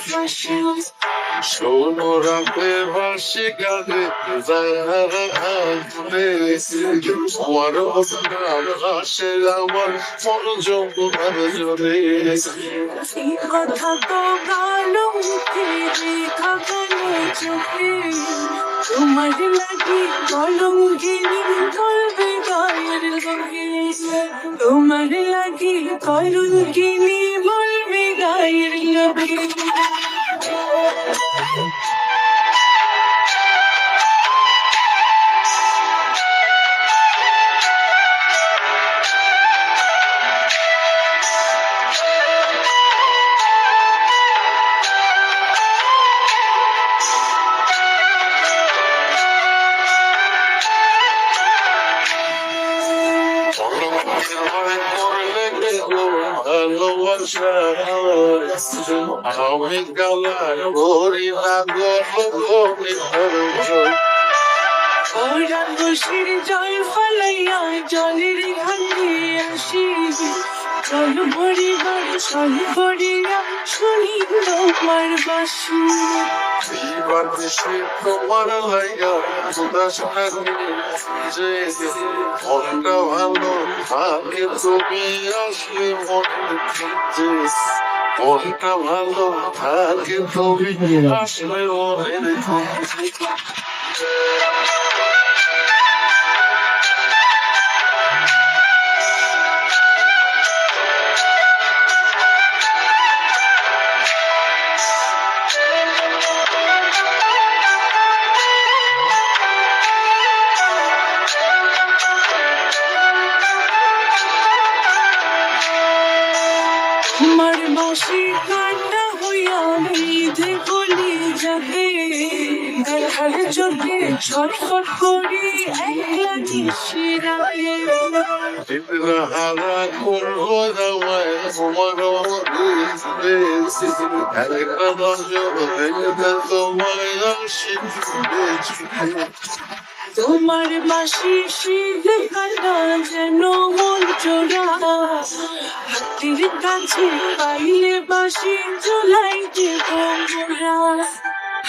fashion. শোনো রাতে ভাসি গানে তোমার গান হাসে আমার মন যৌবন জোরে কথা তো ভালো মুখে দেখা গেল চোখে তোমার লাগি কলম গিনি বলবে গায়ের লোকে তোমার লাগি কলম গিনি বলবে গায়ের লোকে আমি গালার ভরি ওরা বসির জল ফলাইয়া জলের ভাঙে আসি জল ভরিবার জল ভরিয়া শুনি তোমার বাসি দেশে তোমার লাইগা উদাস যে মনটা ভালো থাকে তুমি আসলে মনে মনটা ভালো থাকে তুমি আসলে মনে তোমার বাসি কান্না হইয়া বিধে বলি যাবে দেখার চোখে ছটফট করি একলা নিশিরাতে হারা করবো তোমায় তোমার তোমার বাসি শিখে কাটা যেন মন চোরা হাতির কাছে পাইলে বাসি চুলাই দেব মোরা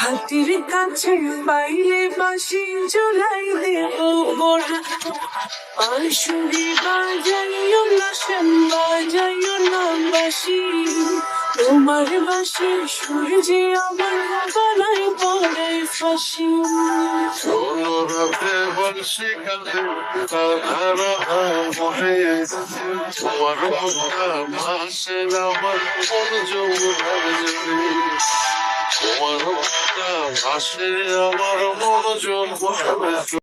হাতির কাছে পাইলে বাসি চুলাই দেব মোরা বাঁশুরি বাজাইও না শ্যাম বাজাইও না বাসি তোমার বাসি সুর যে আমার গলায় পড়ে ফাঁসি শোনো রাতে বলছি কাঁদে তারা মনে তোমার ভাসে আমার মন যৌবন জোরে তোমার ভাসে আমার মন যৌবন